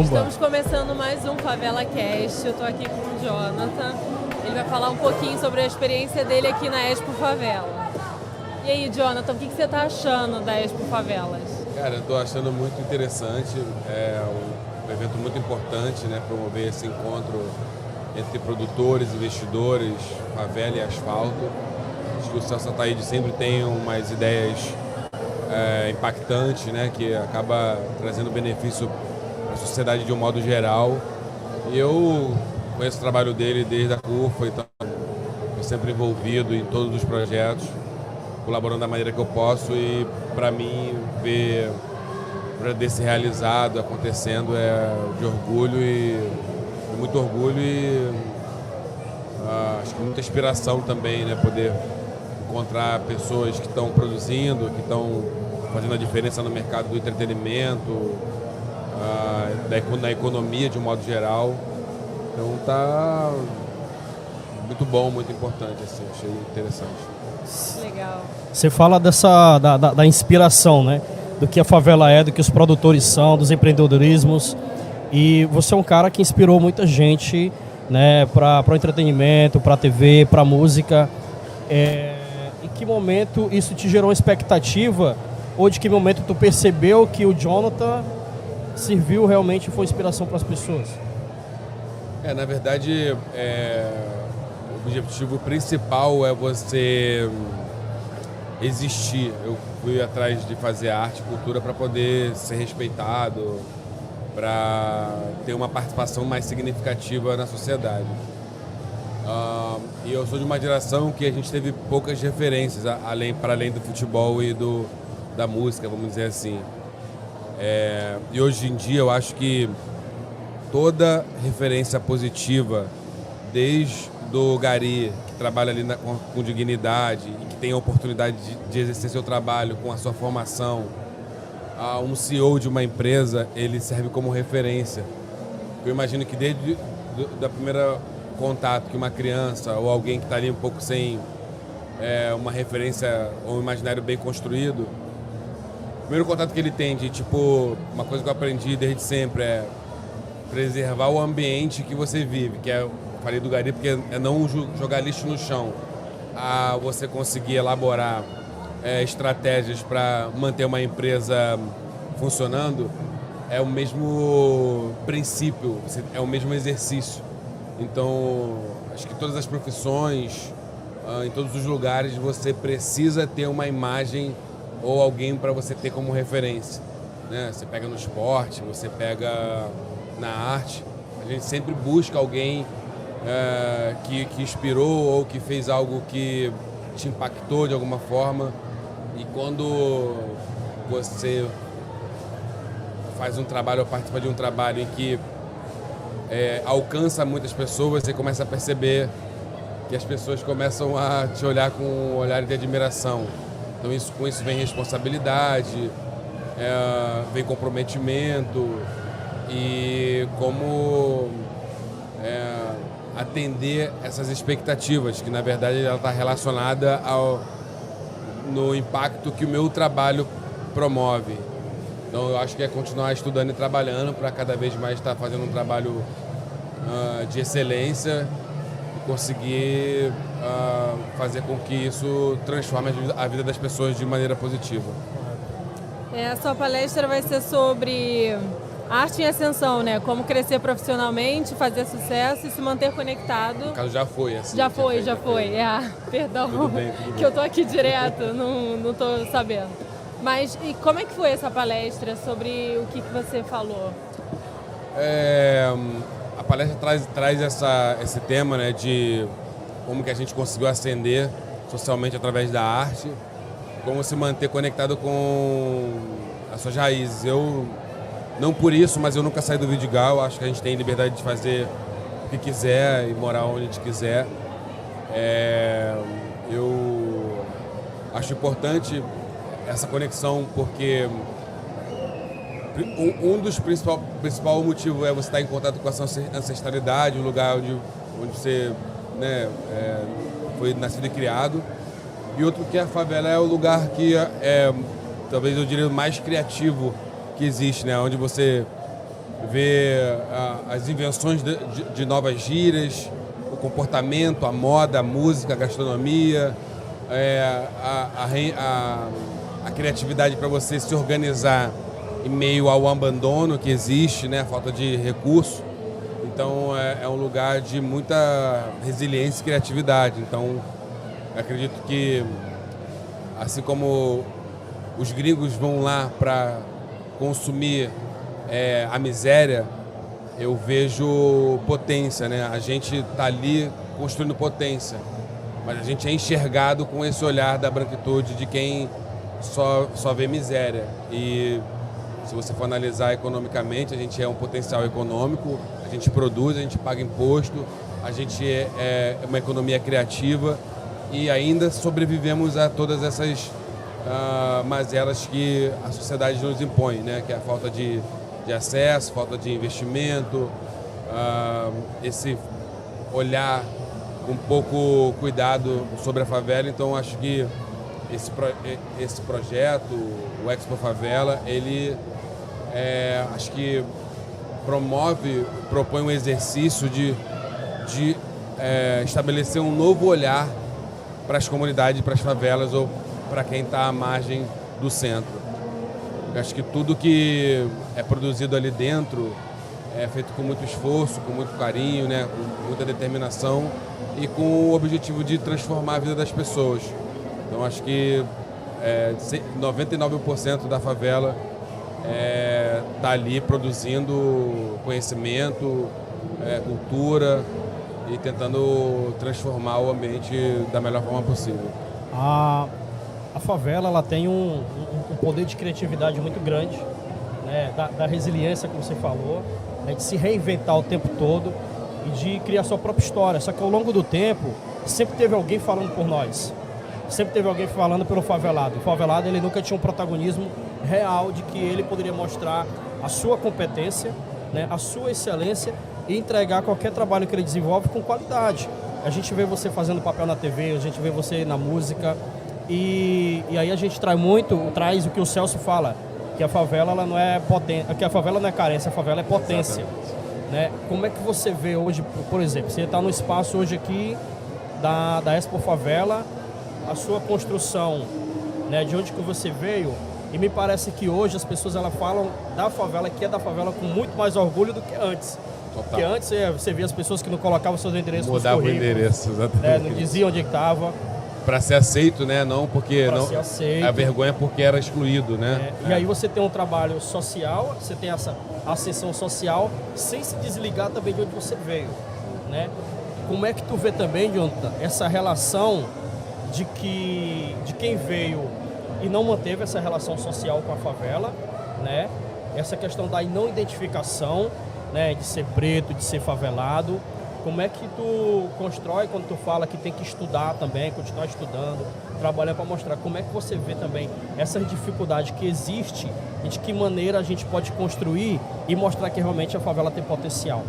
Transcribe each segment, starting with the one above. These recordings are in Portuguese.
Estamos começando mais um Favela Cast. Eu tô aqui com o Jonathan. Ele vai falar um pouquinho sobre a experiência dele aqui na Expo Favela. E aí, Jonathan, o que você tá achando da Expo Favelas? Cara, eu tô achando muito interessante. É um evento muito importante, né? Promover esse encontro entre produtores, investidores, favela e asfalto. Acho que o Celso Ataíde sempre tem umas ideias impactantes, né? Que acaba trazendo benefício para a sociedade de um modo geral. E eu conheço o trabalho dele desde a CUFA, então estou sempre envolvido em todos os projetos, colaborando da maneira que eu posso, e para mim ver o projeto desse realizado, acontecendo, é de orgulho e muito orgulho e acho que muita inspiração também, né? Poder encontrar pessoas que estão produzindo, que estão fazendo a diferença no mercado do entretenimento, da economia de um modo geral. Então tá muito bom, muito importante, assim, achei interessante. Legal. Você fala da inspiração, né? Do que a favela é, do que os produtores são, dos empreendedorismos. E você é um cara que inspirou muita gente, né, para o entretenimento, para a TV, para a música. Em que momento isso te gerou uma expectativa? Ou de que momento tu percebeu que o Jonathan serviu realmente e foi inspiração para as pessoas? Na verdade, o objetivo principal é você existir. Eu fui atrás de fazer arte e cultura para poder ser respeitado, para ter uma participação mais significativa na sociedade. E eu sou de uma geração que a gente teve poucas referências, para além do futebol e da música, vamos dizer assim. E hoje em dia eu acho que toda referência positiva, desde do gari, que trabalha ali com dignidade e que tem a oportunidade de exercer seu trabalho com a sua formação, a um CEO de uma empresa, ele serve como referência. Eu imagino que desde da primeira contato que uma criança ou alguém que está ali um pouco sem uma referência ou um imaginário bem construído, o primeiro contato que ele tem de, uma coisa que eu aprendi desde sempre é preservar o ambiente que você vive, que falei do gari porque é não jogar lixo no chão, a você conseguir elaborar estratégias para manter uma empresa funcionando, é o mesmo princípio, é o mesmo exercício. Então, acho que todas as profissões, em todos os lugares, você precisa ter uma imagem ou alguém para você ter como referência, né? Você pega no esporte, você pega na arte, a gente sempre busca alguém que inspirou ou que fez algo que te impactou de alguma forma. E quando você faz um trabalho ou participa de um trabalho em que alcança muitas pessoas, você começa a perceber que as pessoas começam a te olhar com um olhar de admiração. Então com isso vem responsabilidade, vem comprometimento e como atender essas expectativas, que na verdade ela está relacionada no impacto que o meu trabalho promove. Então eu acho que é continuar estudando e trabalhando para cada vez mais estar fazendo um trabalho de excelência e conseguir fazer com que isso transforme a vida das pessoas de maneira positiva. A sua palestra vai ser sobre arte em ascensão, né? Como crescer profissionalmente, fazer sucesso e se manter conectado. No caso, já foi. Assim, já foi. Perdão, tudo bem. Que eu tô aqui direto, não tô sabendo. Mas e como é que foi essa palestra? Sobre o que você falou? A palestra traz esse tema, né, de como que a gente conseguiu ascender socialmente através da arte, como se manter conectado com as suas raízes. Não por isso, mas eu nunca saí do Vidigal. Acho que a gente tem liberdade de fazer o que quiser e morar onde a gente quiser. Eu acho importante essa conexão porque um dos principal motivo é você estar em contato com a sua ancestralidade, o lugar onde você, né, foi nascido e criado. E outro que a favela é o lugar que talvez eu diria mais criativo que existe, né? Onde você ver as invenções de novas gírias, o comportamento, a moda, a música, a gastronomia, a criatividade para você se organizar em meio ao abandono que existe, né? A falta de recurso. Então é um lugar de muita resiliência e criatividade. Então eu acredito que, assim como os gringos vão lá para consumir a miséria, eu vejo potência, né? A gente está ali construindo potência, mas a gente é enxergado com esse olhar da branquitude de quem só vê miséria. E se você for analisar economicamente, a gente é um potencial econômico, a gente produz, a gente paga imposto, a gente é uma economia criativa e ainda sobrevivemos a todas essas mazelas que a sociedade nos impõe, né? Que é a falta de acesso, falta de investimento, esse olhar com pouco cuidado sobre a favela. Então acho que esse projeto, o Expo Favela, ele acho que propõe um exercício de estabelecer um novo olhar para as comunidades, para as favelas ou para quem está à margem do centro. Eu acho que tudo que é produzido ali dentro é feito com muito esforço, com muito carinho, né, com muita determinação e com o objetivo de transformar a vida das pessoas. Então acho que 99% da favela está ali produzindo conhecimento, cultura e tentando transformar o ambiente da melhor forma possível. A favela ela tem um poder de criatividade muito grande, né? Da resiliência que você falou, né? De se reinventar o tempo todo e de criar sua própria história. Só que ao longo do tempo sempre teve alguém falando por nós. Sempre teve alguém falando pelo favelado. O favelado ele nunca tinha um protagonismo real de que ele poderia mostrar a sua competência, né, a sua excelência e entregar qualquer trabalho que ele desenvolve com qualidade. A gente vê você fazendo papel na TV, a gente vê você na música e aí a gente traz o que o Celso fala, que a favela ela não é potência, que a favela não é carência, a favela é potência. Né? Como é que você vê hoje, por exemplo, você está no espaço hoje aqui da Expo Favela, a sua construção, né, de onde que você veio, e me parece que hoje as pessoas elas falam da favela, que é da favela, com muito mais orgulho do que antes. Total. Porque antes você via as pessoas que não colocavam seus endereços nos currículos. Mudava o endereço, exatamente. Não diziam onde estava. Para ser aceito, né? Não porque pra ser aceito. A vergonha porque era excluído, né? E aí você tem um trabalho social, você tem essa ascensão social, sem se desligar também de onde você veio, né? Como é que tu vê também, Jonathan, essa relação de quem veio e não manteve essa relação social com a favela, né? Essa questão da não identificação, né? De ser preto, de ser favelado. Como é que tu constrói quando tu fala que tem que estudar também, continuar estudando, trabalhando para mostrar? Como é que você vê também essa dificuldade que existe e de que maneira a gente pode construir e mostrar que realmente a favela tem potencial?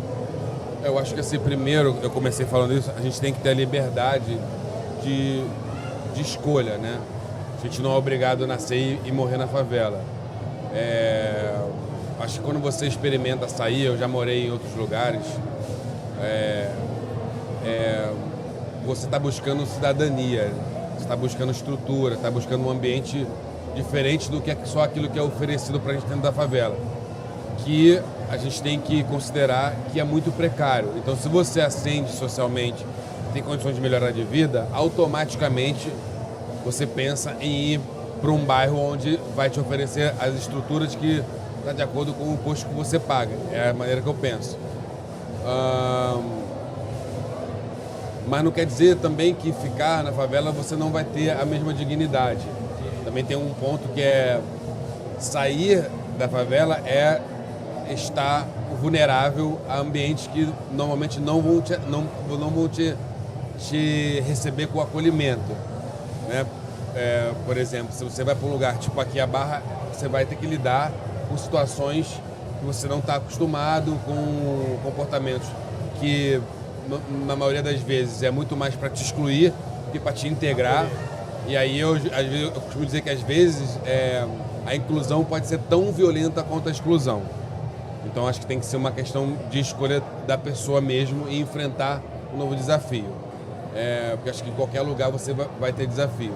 Eu acho que assim, primeiro, eu comecei falando isso, a gente tem que ter a liberdade de escolha, né? A gente não é obrigado a nascer e morrer na favela. Acho que quando você experimenta sair, eu já morei em outros lugares, você está buscando cidadania, você está buscando estrutura, está buscando um ambiente diferente do que é só aquilo que é oferecido para a gente dentro da favela, que a gente tem que considerar que é muito precário. Então, se você ascende socialmente, tem condições de melhorar de vida, automaticamente você pensa em ir para um bairro onde vai te oferecer as estruturas que está de acordo com o imposto que você paga. É a maneira que eu penso. Mas não quer dizer também que ficar na favela você não vai ter a mesma dignidade. Também tem um ponto que é sair da favela é estar vulnerável a ambientes que normalmente não vão te receber com acolhimento, né? Por exemplo, se você vai para um lugar tipo aqui a Barra, você vai ter que lidar com situações que você não está acostumado, com comportamentos que na maioria das vezes é muito mais para te excluir do que para te integrar. E aí eu costumo dizer que às vezes a inclusão pode ser tão violenta quanto a exclusão. Então acho que tem que ser uma questão de escolha da pessoa mesmo e enfrentar um novo desafio. Porque acho que em qualquer lugar você vai ter desafio.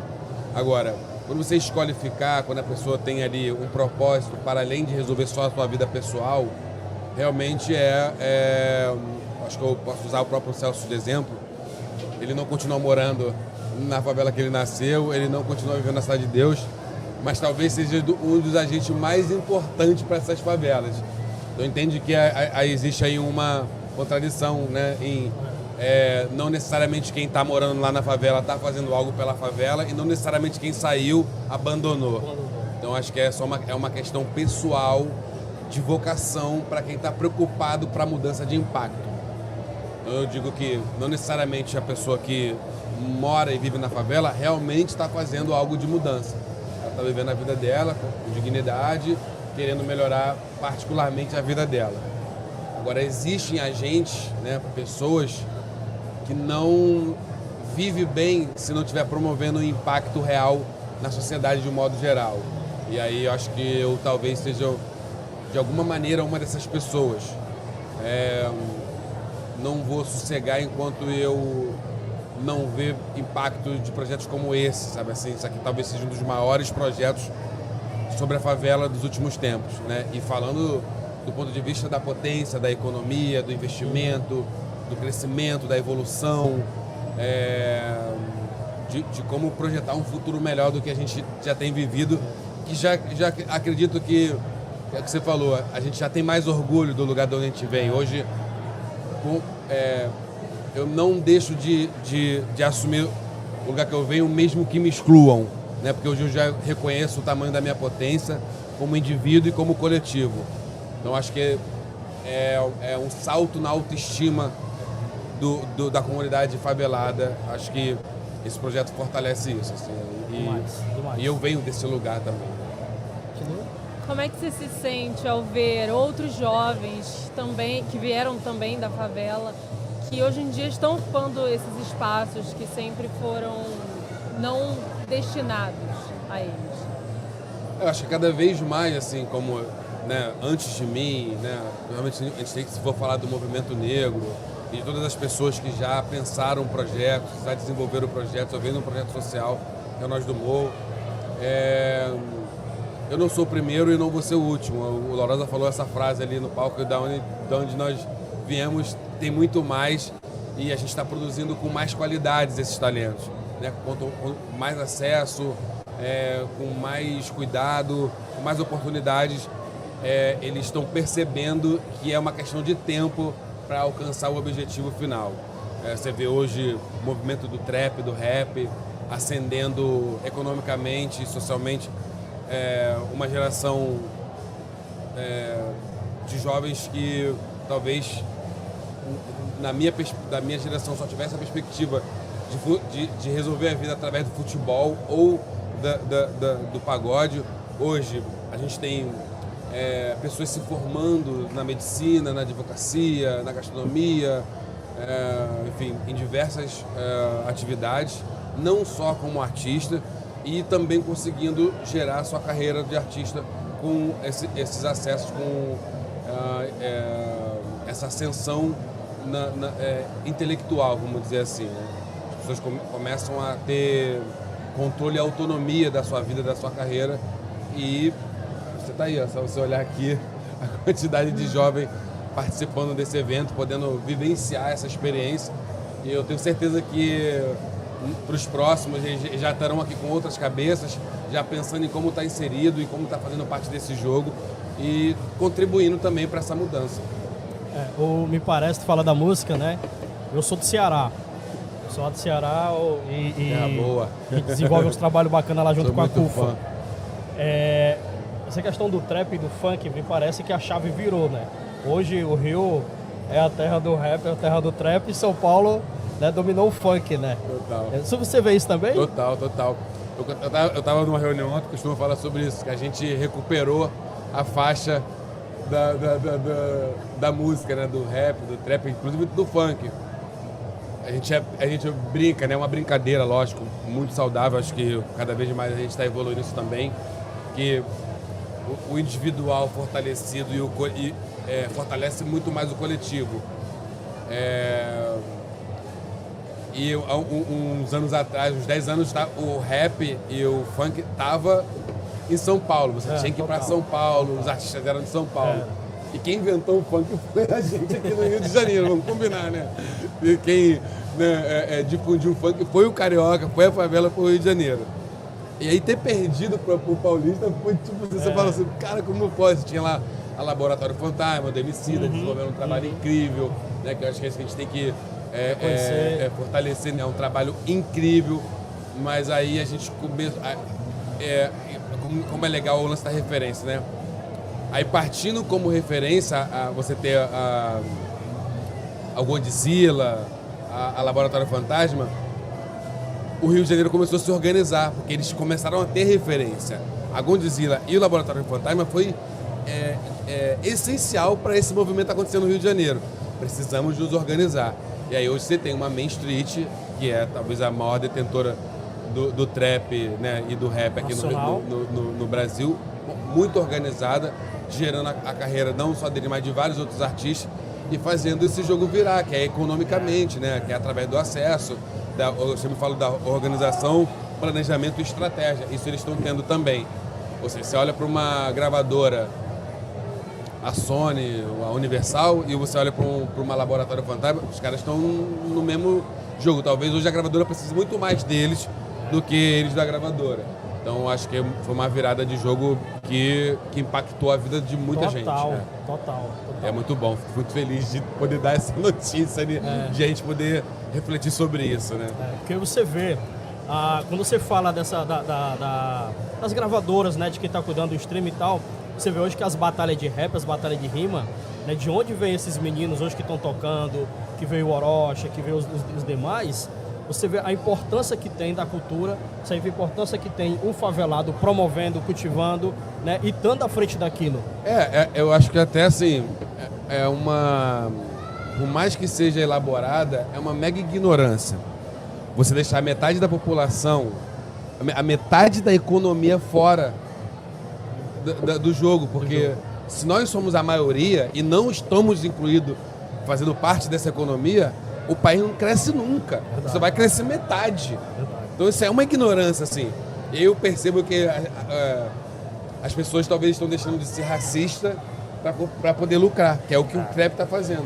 Agora, quando você escolhe ficar, quando a pessoa tem ali um propósito para além de resolver só a sua vida pessoal, realmente acho que eu posso usar o próprio Celso de exemplo. Ele não continua morando na favela que ele nasceu, ele não continua vivendo na Cidade de Deus, mas talvez seja um dos agentes mais importantes para essas favelas. Então entende que existe aí uma contradição, né, não necessariamente quem está morando lá na favela está fazendo algo pela favela e não necessariamente quem saiu abandonou. Então acho que é uma questão pessoal de vocação para quem está preocupado para a mudança de impacto. Então eu digo que não necessariamente a pessoa que mora e vive na favela realmente está fazendo algo de mudança. Ela está vivendo a vida dela com dignidade, querendo melhorar particularmente a vida dela. Agora existem agentes, né, pessoas que não vivem bem se não estiver promovendo um impacto real na sociedade de um modo geral. E aí eu acho que eu talvez seja, de alguma maneira, uma dessas pessoas. Não vou sossegar enquanto eu não ver impacto de projetos como esse, sabe assim? Isso aqui talvez seja um dos maiores projetos sobre a favela dos últimos tempos, né? E falando do ponto de vista da potência, da economia, do investimento, do crescimento, da evolução, de como projetar um futuro melhor do que a gente já tem vivido, que já acredito que é o que você falou, a gente já tem mais orgulho do lugar de onde a gente vem. Hoje, eu não deixo de assumir o lugar que eu venho, mesmo que me excluam, né? Porque hoje eu já reconheço o tamanho da minha potência como indivíduo e como coletivo. Então acho que é um salto na autoestima da comunidade favelada. Acho que esse projeto fortalece isso. Assim, demais. E eu venho desse lugar também. Como é que você se sente ao ver outros jovens também, que vieram também da favela, que hoje em dia estão ocupando esses espaços que sempre foram não destinados a eles? Eu acho que cada vez mais, assim, como, né, antes de mim, né, realmente a gente tem que, se for falar do movimento negro e de todas as pessoas que já pensaram projetos, já desenvolveram projetos, ou vendo um projeto social, que é o Nós do Morro, eu não sou o primeiro e não vou ser o último. O Lourosa falou essa frase ali no palco, da onde nós viemos tem muito mais e a gente está produzindo com mais qualidades esses talentos, né? Com mais acesso, com mais cuidado, com mais oportunidades. Eles estão percebendo que é uma questão de tempo para alcançar o objetivo final. Você vê hoje o movimento do trap, do rap, ascendendo economicamente e socialmente. Uma geração de jovens que talvez da minha geração só tivesse a perspectiva de resolver a vida através do futebol ou do pagode. Hoje a gente tem pessoas se formando na medicina, na advocacia, na gastronomia, enfim, em diversas atividades, não só como artista, e também conseguindo gerar sua carreira de artista com esses acessos, com essa ascensão intelectual, vamos dizer assim, né? As pessoas começam a ter controle e autonomia da sua vida, da sua carreira, e você está aí, só você olhar aqui a quantidade de jovens participando desse evento, podendo vivenciar essa experiência, e eu tenho certeza que para os próximos, eles já estarão aqui com outras cabeças, já pensando em como está inserido, em como está fazendo parte desse jogo e contribuindo também para essa mudança. Me parece, tu fala da música, né? Eu sou do Ceará. Sou lá do Ceará boa. E desenvolve uns trabalhos bacanas lá junto com a CUFA. Fã. Essa questão do trap e do funk, me parece que a chave virou, né? Hoje o Rio é a terra do rap, é a terra do trap, e São Paulo, né, dominou o funk, né? Total. Se você vê isso também? Total. Eu tava numa reunião ontem, costumo falar sobre isso, que a gente recuperou a faixa da música, né? Do rap, do trap, inclusive do funk. A gente brinca, né? Uma brincadeira, lógico, muito saudável. Acho que cada vez mais a gente está evoluindo isso também. Que o individual fortalecido fortalece muito mais o coletivo. E uns anos atrás, uns 10 anos, o rap e o funk tava em São Paulo. Você tinha que ir para São Paulo, os artistas eram de São Paulo. E quem inventou o funk foi a gente aqui no Rio de Janeiro, vamos combinar, né? E quem difundiu o funk foi o Carioca, foi a favela, foi o Rio de Janeiro. E aí ter perdido pro Paulista foi tipo, você fala assim, cara, como pode? Tinha lá a Laboratório Fantasma, do Emicida, desenvolvendo um trabalho incrível, né? Que eu acho que é isso que a gente tem que fortalecer, né? É um trabalho incrível, mas aí a gente começa... como é legal o lance da referência, né? Aí partindo como referência, você ter a Godzilla, a Laboratório Fantasma, o Rio de Janeiro começou a se organizar, porque eles começaram a ter referência. A Godzilla e o Laboratório Fantasma foi essencial para esse movimento acontecer no Rio de Janeiro. Precisamos nos organizar. E aí hoje você tem uma Main Street, que é talvez a maior detentora do trap, né, e do rap aqui no Brasil, muito organizada, gerando a carreira não só dele, mas de vários outros artistas, e fazendo esse jogo virar, que é economicamente, né, que é através do acesso, eu sempre falo da organização, planejamento e estratégia. Isso eles estão tendo também. Ou seja, você olha para uma gravadora, a Sony, a Universal, e você olha para uma Laboratório Fantasma, os caras estão no mesmo jogo. Talvez hoje a gravadora precise muito mais deles do que eles da gravadora. Então, acho que foi uma virada de jogo que impactou a vida de muita gente. Né? Total. É muito bom, fico muito feliz de poder dar essa notícia, de a gente poder refletir sobre isso, né? Porque você vê, quando você fala das gravadoras, né, de quem está cuidando do stream e tal, você vê hoje que as batalhas de rap, as batalhas de rima, né, de onde vem esses meninos hoje que estão tocando, que veio o Orochi, que veio os demais, você vê a importância que tem da cultura, você vê a importância que tem um favelado promovendo, cultivando, né, e estando à frente daquilo. Eu acho que até assim, por mais que seja elaborada, é uma mega ignorância. Você deixar metade da população, a metade da economia fora do jogo, porque se nós somos a maioria e não estamos incluídos, fazendo parte dessa economia, o país não cresce nunca. Você vai crescer metade. Então isso é uma ignorância, assim. Eu percebo que as pessoas talvez estão deixando de ser racistas para poder lucrar, que é o que o trap está fazendo.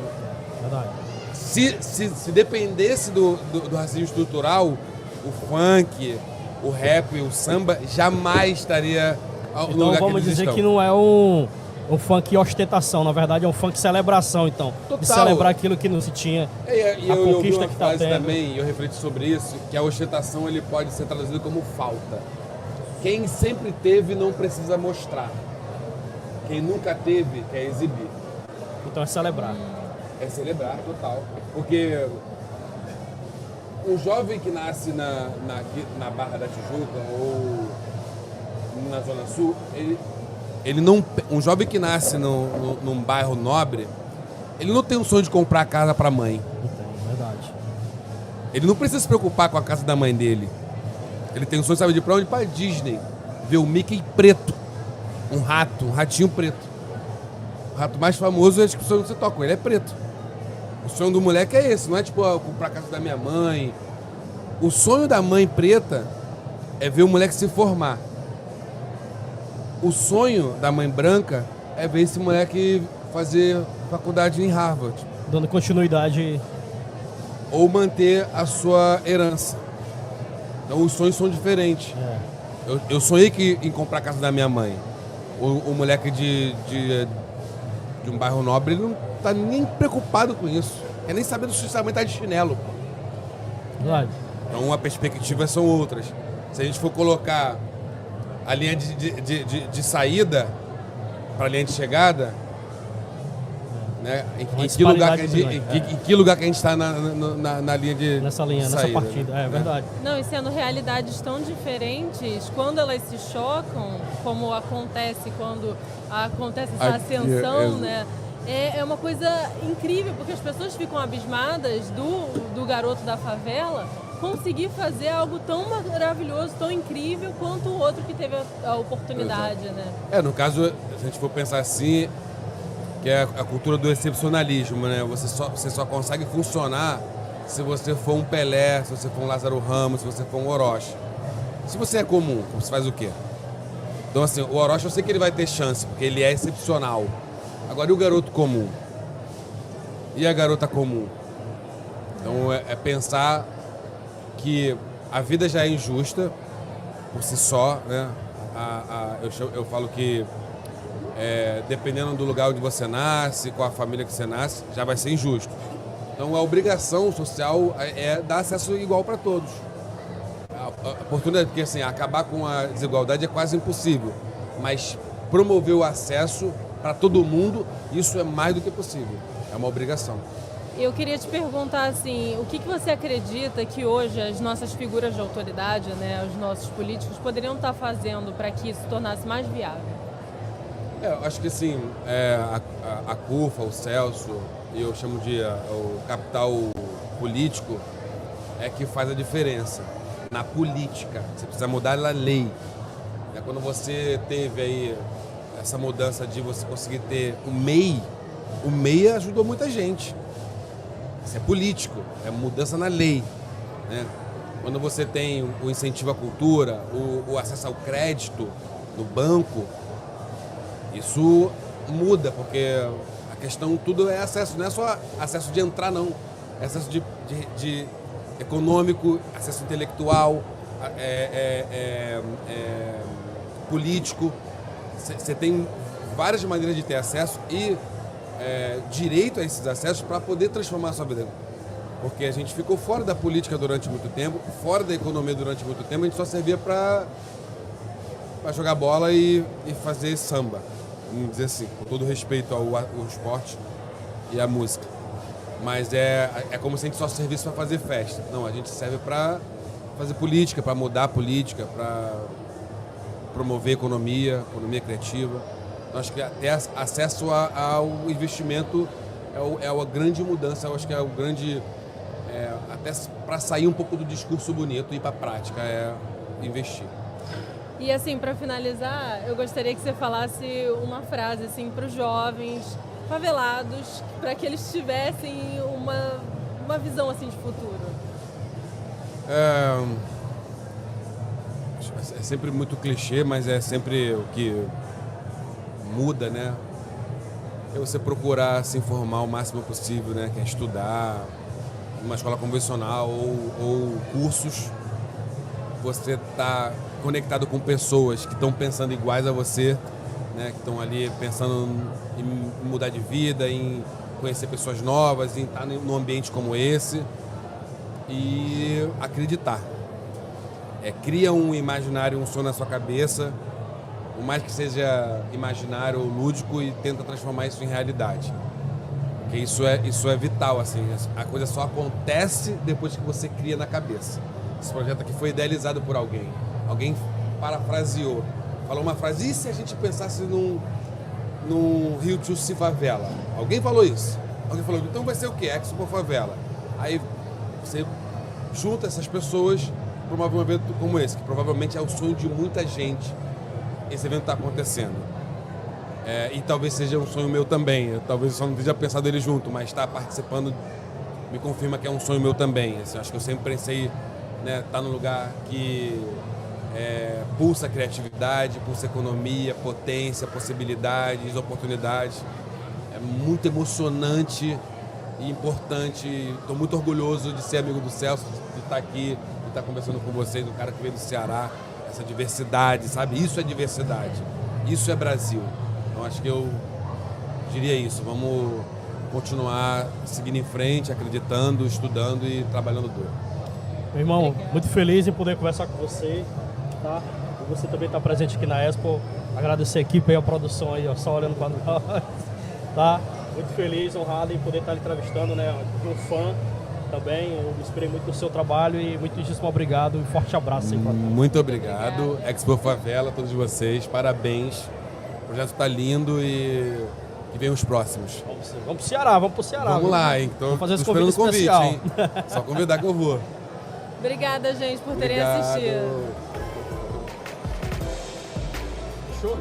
Verdade. Se dependesse do racismo estrutural, o funk, o rap, o samba jamais estaria no então lugar vamos que eles dizer estão. que não é um funk ostentação, na verdade é um funk celebração, então. Total. De celebrar aquilo que não se tinha, E a eu vi conquista uma que está frase tendo. também, e eu refleti sobre isso, que a ostentação ele pode ser traduzido como falta. Quem sempre teve não precisa mostrar. Quem nunca teve quer exibir. Então é celebrar. É celebrar, total. Porque um jovem que nasce na Barra da Tijuca ou na Zona Sul, ele não, um jovem que nasce num bairro nobre, ele não tem um sonho de comprar a casa para a mãe. Não tem, verdade. Ele não precisa se preocupar com a casa da mãe dele. Ele tem um sonho, sabe, de ir para onde? Para Disney. Ver o Mickey preto. Um ratinho preto. O rato mais famoso é a descrição que você toca, ele é preto. O sonho do moleque é esse, não é tipo comprar a casa da minha mãe. O sonho da mãe preta é ver o moleque se formar. O sonho da mãe branca é ver esse moleque fazer faculdade em Harvard. Dando continuidade. Ou manter a sua herança. Então os sonhos são diferentes. Eu sonhei em comprar a casa da minha mãe. O moleque de um bairro nobre, ele não tá nem preocupado com isso. Quer nem saber se sua mãe tá de chinelo. Verdade. Então as perspectivas são outras. Se a gente for colocar a linha de saída para a linha de chegada, né? Em que lugar que a gente está na linha de nessa linha, saída, nessa partida, né? é verdade. Não, e sendo realidades tão diferentes, quando elas se chocam, como acontece quando acontece essa ascensão, né? É uma coisa incrível, porque as pessoas ficam abismadas do garoto da favela conseguir fazer algo tão maravilhoso, tão incrível quanto o outro que teve a oportunidade, né? No caso, se a gente for pensar assim, que é a cultura do excepcionalismo, né? Você só consegue funcionar se você for um Pelé, se você for um Lázaro Ramos, se você for um Orochi. Se você é comum, você faz o quê? Então, assim, o Orochi eu sei que ele vai ter chance, porque ele é excepcional. Agora, e o garoto comum? E a garota comum? Então, é pensar que a vida já é injusta por si só, né? Eu falo que dependendo do lugar onde você nasce, com a família que você nasce, já vai ser injusto. Então, a obrigação social é dar acesso igual para todos. A oportunidade, porque assim, acabar com a desigualdade é quase impossível, mas promover o acesso para todo mundo, isso é mais do que possível, é uma obrigação. Eu queria te perguntar assim, o que você acredita que hoje as nossas figuras de autoridade, né, os nossos políticos, poderiam estar fazendo para que isso se tornasse mais viável? Eu acho que assim, a CUFA, o Celso, eu chamo de o capital político, é que faz a diferença. Na política, você precisa mudar a lei. Quando você teve aí essa mudança de você conseguir ter o MEI ajudou muita gente. Isso é político, é mudança na lei, né? Quando você tem o incentivo à cultura, o acesso ao crédito no banco, isso muda, porque a questão tudo é acesso, não é só acesso de entrar, não. É acesso de econômico, acesso intelectual, político. Você tem várias maneiras de ter acesso e direito a esses acessos para poder transformar a sua vida. Porque a gente ficou fora da política durante muito tempo, fora da economia durante muito tempo, a gente só servia para jogar bola e fazer samba, vamos dizer assim, com todo respeito ao esporte e à música. Mas é como se a gente só servisse para fazer festa. Não, a gente serve para fazer política, para mudar a política, para promover economia criativa. Então, acho que até acesso ao investimento é a grande mudança. Eu acho que é o grande... até para sair um pouco do discurso bonito e ir para a prática, é investir. E assim, para finalizar, eu gostaria que você falasse uma frase assim, para os jovens favelados, para que eles tivessem uma visão assim, de futuro. É sempre muito clichê, mas é sempre o que muda, né? É você procurar se informar o máximo possível, né? Que é estudar numa escola convencional ou cursos. Você tá conectado com pessoas que estão pensando iguais a você, né? Que estão ali pensando em mudar de vida, em conhecer pessoas novas, em estar num ambiente como esse e acreditar. Cria um imaginário, um sonho na sua cabeça, por mais que seja imaginário ou lúdico, e tenta transformar isso em realidade. Porque isso é vital, assim. A coisa só acontece depois que você cria na cabeça. Esse projeto aqui foi idealizado por alguém. Alguém parafraseou. Falou uma frase, e se a gente pensasse num Rio Tchussi Favela? Alguém falou isso. Alguém falou, então vai ser o quê? Expo Favela. Aí você junta essas pessoas para um evento como esse, que provavelmente é o sonho de muita gente. Esse evento está acontecendo. E talvez seja um sonho meu também. Eu talvez só não tenha pensado ele junto, mas estar participando me confirma que é um sonho meu também. Assim, acho que eu sempre pensei, né, estar num lugar que pulsa criatividade, pulsa economia, potência, possibilidades, oportunidades. É muito emocionante e importante. Estou muito orgulhoso de ser amigo do Celso, de estar aqui, de estar conversando com vocês, um cara que veio do Ceará. Essa diversidade, sabe? Isso é diversidade. Isso é Brasil. Então, acho que eu diria isso. Vamos continuar seguindo em frente, acreditando, estudando e trabalhando duro. Meu irmão, muito feliz em poder conversar com você, tá? E você também está presente aqui na Expo. Agradecer a equipe e a produção aí, ó, só olhando para nós, tá? Muito feliz, honrado em poder estar lhe entrevistando, né? Um fã também, eu me inspirei muito no seu trabalho e muitíssimo obrigado e forte abraço aí. Muito obrigado, Expo Favela, todos vocês, parabéns. O projeto está lindo e que venham os próximos. Vamos pro Ceará, vamos pro Ceará. Vamos lá, hein? Tô fazer esse esperando convite o convite, especial. hein? Só convidar que eu vou. Obrigada, gente, por terem Obrigado. assistido. Fechou?